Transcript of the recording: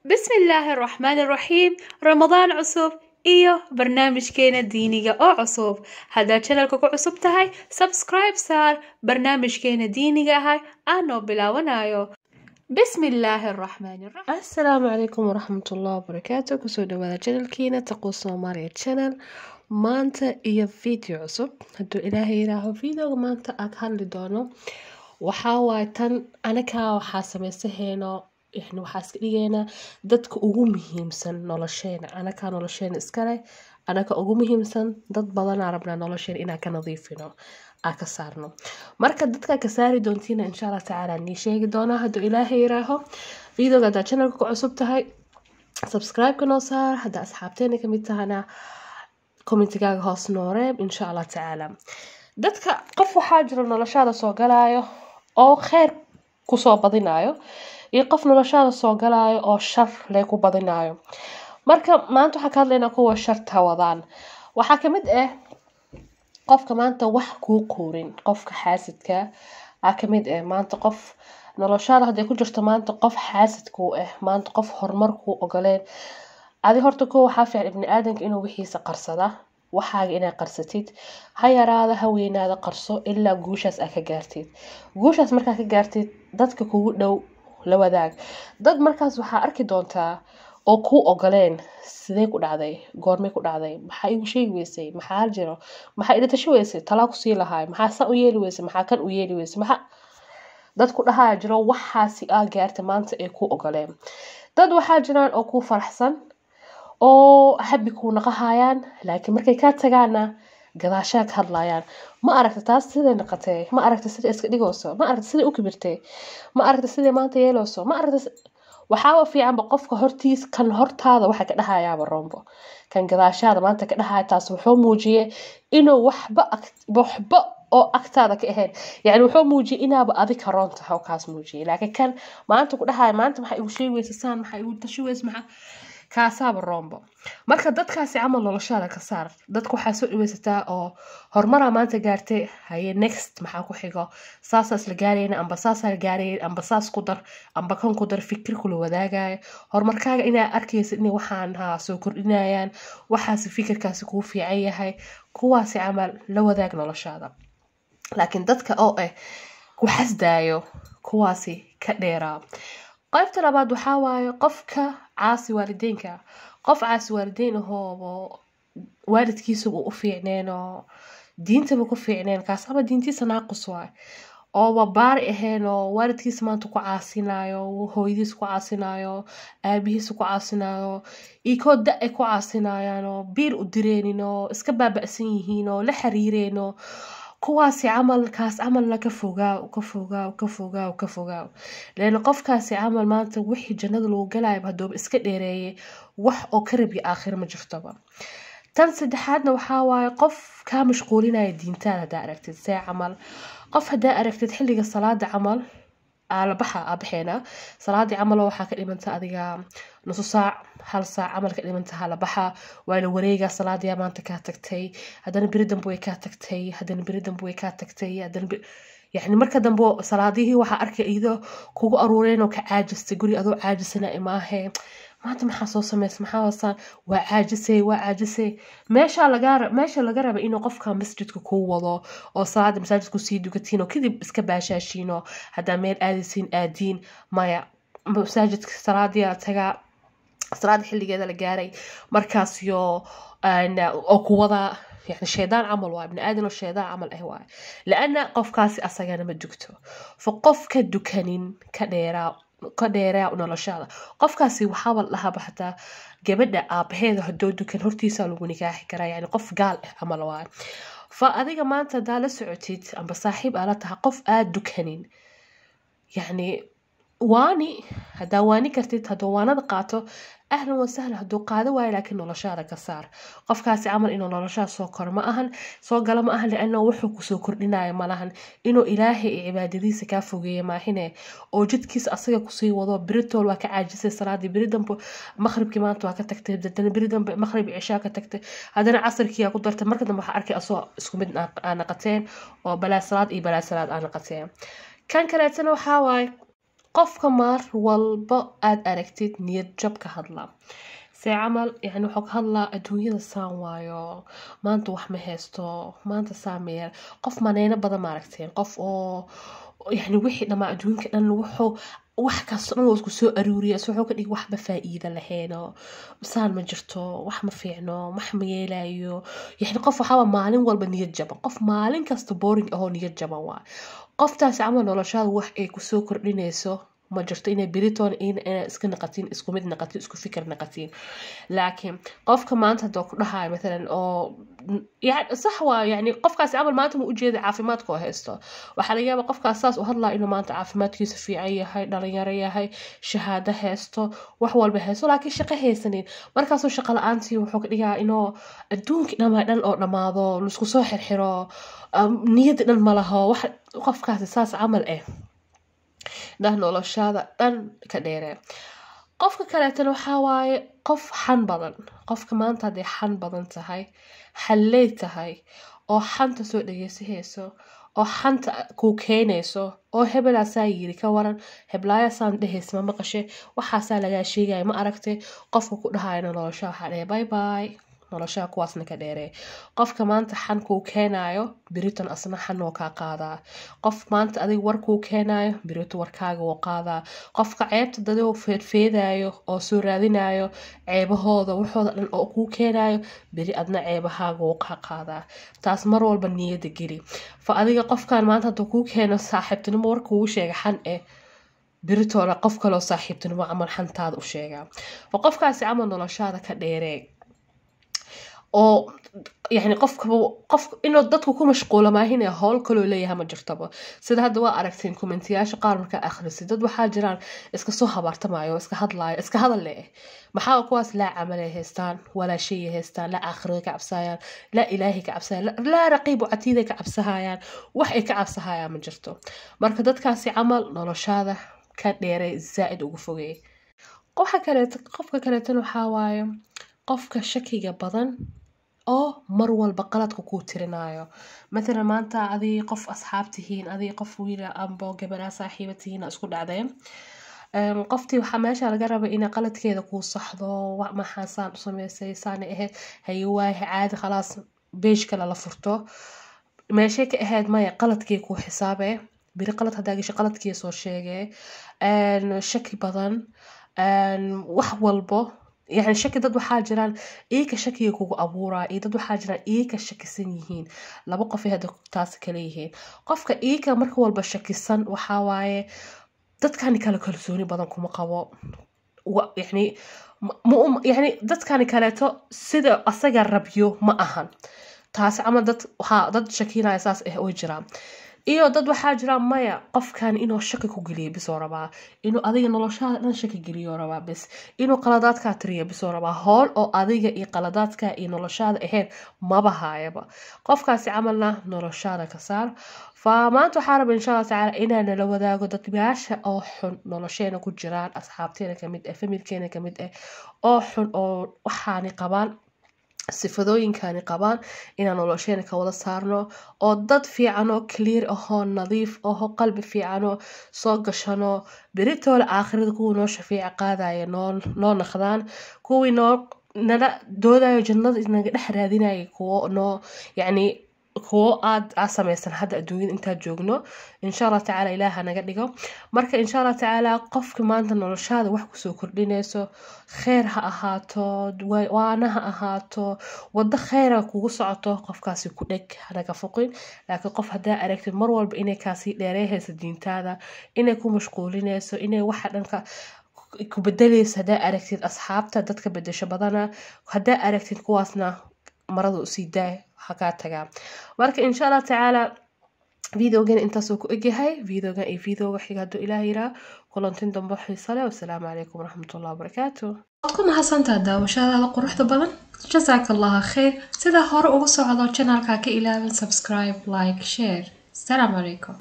بسم الله الرحمن الرحيم. رمضان عصوب iyo barnaamijkeena diiniga oo cusub. Haddaad channelka ku cusub tahay, subscribe saar barnaamijkeena diiniga ahay aanoo bilaawanayo. بسم الله الرحمن الرحيم. السلام عليكم ورحمة الله وبركاته. كسو دوادا channel كينا تقو سوماليا channel maanta iyo video cusub hadduu ilaahay yiraaho videoga maanta aad hadli doono waxaa waaye tan anakaa waxaa samaysaheeno waxaa iska dhigeynaa dadka ugu muhiimsan nolosheena anakaa nolosheena iskale anaka ugu muhiimsan dad badanaa rabnaa nolosheena inaan ka nadiifino aan ka saarno marka dadka ka saari doontiina insha Allah tacaala nii sheegi doonaa hadduu ilaahay yiraaho videoga haddaad channelka ku cusub tahay subscribe-ka noo saar haddaa asxaabteena ka mid tahana commentigaaga hoos noo reeb insha Allah tacaala dadka qof waxaa jiro noloshaada soo galaayo oo kheyr kusoo badinaayo iyo qof noloshaada soo galaayo oo shar lee ku badinaayo marka maanta waxaa ka hadlaynaa kuwa sharta wadaan waxaa ka mid ah qofka maanta wax kuu quurin qofka xaasidka aa ka mid ah maanta qof noloshaada hadday ku jirto maanta qof xaasid kuu ah maanta qof horumar kuu ogoleen adi horta ko waxaa fiican ibni aadanka inuu wixiisa qarsada waxaaga inaad qarsatid ha yaraada ha weynaada qarso ilaa guushaas aad ka gaartid guushaas markaa ka gaartid dadka kugu dhow la wadaag dad markaas waxaa arki doontaa oo kuu ogoleen sidee ku dhacday goormay ku dhacday maxaa igu sheegi weysay maxaa jiro maxaa ila tashi weysay talaa ku sii lahaay maxaa saa u yeeli weysay maxaa kan u yeeli weysay maxaa dad ku dhahaa jiro waxaasi aa gaartay maanta ay kuu ogoleen dad waxaa jiraan oo kuu faraxsan oo habi kuu naqahayaan laakiin markay ka tagaana gadaashaa ka hadlayaan ma aragta taas siday naqatay ma aragta sida iska dhigayso ma aragta sida u kibirtay ma aragta sida maanta yeelayso ma aragta waxaa fiicanba qofka hortiis kan hortaada waxa ka dhahayaaba rombo kan gadaashaada maanta ka dhahaya taas wuxuu muujiyay inuu waxba oo agtaada ka ahayn yani wuxuu muujiyay inaaba adi ka roon tahay oo kaas muujiyay laakiin kan maanta ku dhahaya maanta maxaa igu sheegi weysay saan maxaa igu tashi weysay maxaa kaasaaba rombo marka dadkaasi camal noloshaada ka saar dadku waxaa soo dhaweysataa oo horumaraa maanta gaartay haye next maxaa ku xigo saasaas la gaarayna amba saasaa la gaarayay amba saas ku dar amba kan ku dar fikir kula wadaagaya horumarkaaga inaa arkaysa inay waxaan soo kordhinayaan waxaasi fikirkaasi kuu fiican yahay kuwaasi camal la wadaag noloshaada laakiin dadka oo ku xasdaayo kuwaasi ka dheeraa qaybta labaad waxaa waaye qofka caasi waalideynka qof caasi waalideyn ahoo waalidkiisa uu u fiicneenoo diintaba ku fiicneen kaas ama diintiisa naaqus waay ooba baari ahayn oo waalidkiisa maanta ku caasinayo hooyadiisa ku caasinayo aabihiisa ku caasinayo ikoo da ay ku caasinayaanoo biil u direeninoo iska baaba'san yihiinoo la xiriireenoo kuwaasi camalkaas camalna ka fogaaw leena qofkaasi camal maanta wixii jannada lagu galayo hadooba iska dheereeyay wax oo ka rabi aakhir ma jirtoba tan saddexaadna waxaa waaye qof kaa mashquulinaya diintaada haddaa aragtid see camal qof haddaa aragtid xilliga salaada camal baxeena salaadii camal waxaa ka dhimanta adiga nusu saac hal saac camal ka dhimanta hala baxa waa la wareega salaadii maanta ka tagtay hadana biri dambe way ka tagtay hadana biri dambe way ka tagtay hadana يعني marka dambe salaadihii waxa arkay iyadoo kugu aruureen oo ka caajistay guri adoo caajisana imaahe maanta maxaa soo sameys maxaa wasaan waa caajisay meesha laga raba inuu qofka masjidka ku wado oo salaada masaajidku sii dugatiin oo kadib iska baashaashiino hadaa meel aadisiin aadiin maya masaajidka salaadii taga salaad xilligeeda la gaaray markaas oo ku wada يعني شيطان عمل واي ابن آدم الشيطان عمل واي لأن قف كاسي أصلا ما دكتو فقف كدكانين كديرا ونلشاده قف كاسي وحاول لها بحتى جبنا هذا هدود دكان هرتي سالو نكاح كرا يعني قف قال عمل واي فأذيك ما أنت دا لسعتيت أم بصاحب آلاتها قف دكانين يعني واني هدا واني كرتيت هدا وانا دقاته أهلا وسهلا هدو قاده واي لكن noloshaada ka saar qofkaasi camal inuu noloshaada soo koro ma ahan soo gala ma ahan leena wuxuu ku soo kordhinayo ma lahan inuu ilaahay cibaadadiisa ka fogeeyo maahine oo jidkiisa asaga ku sii wado biritool waa ka caajisay salaadii biridanbo maghribkii maanta waa ka tagtay dadana biridanbo maghrib cishaa ka tagtay hadana casarkii ku dartay marka dambe waxa arkay asoo isku mid aan qateen oo balaa salaad aan qateen kan kale tan waxa waay qofka maar walba aad aragtid niyad jab ka hadla see camal yani wuxuu ka hadlaa adduunyada saan waayo maanta wax ma haysto maanta saameeya qof maneyno badan ma aragteen qof oo yani wixii dhamaa adduunka dhan wuxuu wax kasta dhan isku soo aruuriya wuxuu ka dhig waxba faa'iido laheeno saan ma jirto wax ma fiicno wax ma yeelayo yani qof waxaa maalin walba niyad jaban qof maalin kasta boring ahoo niyad jaban waa qoftaas camal noloshaada wax ay kusoo kordhinayso ma jirto inay beritoon inay iska naqatiin isku mid naqatiin isku fikir naqatiin laakiin qofka maanta hadoo ku dhahayo مثلا oo يعني صح waa yani qofkaas camal maanta ma u jeeda caafimaadka oo haysto waxa laga yaabaa qofkaas saas u hadlaa inuu maanta caafimaadkiisa fiican yahay dhalinyaro yahay shahaado haysto wax walba haysto laakiin shaqo haysanin markaasoo shaqo la'aantii wuxuu ka dhigaa inuu adduunka dhan oo dhamaado isku soo xirxiro niyad dhan ma laho wax qofkaas saas camal dah noloshaada dhan ka dheeree qofka kaleetana waxaa waaye qof xan badan qofka maanta hadday xan badan tahay xalley tahay oo xanta soo dhageysanayso oo xanta kuu keenayso oo hebelaasaa yiri ka waran heblaayasaan dhehaysa ma maqashe waxaasaa lagaa sheegaya ma aragtay qofka ku dhahayana nolosha waxaa dhehe bye bye noloshaa kuwaasna ka dheeree qofka maanta xan kuu keenayo beriton asna xan oo kaa qaadaa qof maanta adiga war kuu keenayo berito warkaaga wuu qaadaa qofka ceebta dadoo feedfeedayo oo soo raadinayo ceebahooda waxooda dhan oo kuu keenayo beri adna ceebahaaga wuu kaa qaadaa taas mar walba niyada geli fa adiga qofkan maanta hadduu kuu keeno saaxiibtinimo war kuugu sheega xan beritoona qof kaloo saaxiibtinimo camal xantaada u sheegaa fa qofkaasi camal noloshaada ka dheeree oo يعني qof inuu dadku ku mashquulo maahin ee howl kaloo leeyahay ma jirtaba sida hadda waa aragteen kommentiyaasha qaar marka akhrisid dad waxaa jiraan iska soo habartamayo iska hadlaayo iska hadal leh maxaa kuwaas laa camal ay haystaan wala shay ay haystaan la aakhirada ka cabsayaan la ilaahi ka cabsayaan la raqiib catiida ka cabsahayaan wax ay ka cabsahayaan ma jirto marka dadkaasi camal noloshaada ka dheeray zaid ugu fogay qofka kaleetan waxaa waaye qofka shakiga badan oo mar walba qaladka ku tirinayo مثلا maanta adii qof asxaabtihiin adii qof wiil amba gabar saaxiibatihiin isku dhacdeen qoftii waxa meesha laga rabay in qaladkeeda ku saxdo wax ma xasaan sameysay saan ahayd haywaa caadi khalaas beesh kala la furto meesha ka ahayd ma qaladkii ku xisaabe biri qalad hadaa gashay qaladkii soo sheegay shaki badan wax walbo يعني شك dad waxaa jiraan iika shakiga kugu abuuraa iyo dad waxaa jiraan iika shakisan yihiin laba qof ay hada taas kale yihiin qofka iika marka walba shakisan waxaa waaye dadkani kala kalsooni badan kuma qabo يعني dadkani kaleeto sida asaga rabyo ma ahan taas camal dad shakiinaya saas way jiraan iyo dad waxaa jira maya qofkan inuu shaki ku geliyo bisoo rabaa inuu adiga noloshaada dhan shaki geliyo rabaa bis inuu qaladaadka tiriyo bisoo rabaa hool oo adiga iyo qaladaadka iyo noloshaada ahayn maba haayaba qofkaasi camalna noloshaada ka saar fa maanta waxaa rabaa insha Allah taala inaan la wadaago dadbaasha oo xun nolosheena ku jiraan asxaabteena kamid ah familkeena kamid ah oo xun oo waxaani qabaan sifadooyinkani qabaan inaan nolosheena ka wada saarno oo dad fiican oo clear ahoo nadiif ahoo qalbi fiican oo soo gashano beritoola aakhirada kuwa noo shafeeca qaadaya noo naqdaan kuwii noo nala doodayo jannada inaga dhex raadinaya kuwo noo yani kuwo aad samaysan hadda adduunyada intaa joogno insha Allah taala ilaaha naga dhigo marka insha Allah taala qofka maanta noloshaada wax ku soo kordhinayso khair ha ahaato waana ha ahaato wada khair kugu socoto qofkaasi ku dhig hanaga foqin laakiin qof hadaa aragtid mar walba inay kaasi dheereeyaysa diintaada inay ku mashquulinayso inay waxa dhanka ku bedelaysa hadaa aragtid asxaabta dadka bedesho badana hadaa aragtid kuwaasna marada u sii daay حكا تجا marka insha Allah taala videogan intaas oo ku egahay videogan ay video xigaado ilaahay ra kulantin dambe xiisale wassalaamu alaykum warahmatullahi wabarakatuh ku mahadsantaa daawashada quruxda badan jazakallahu khair sida hore ugu socdo channelka ka ilaawin subscribe like share assalamu alaykum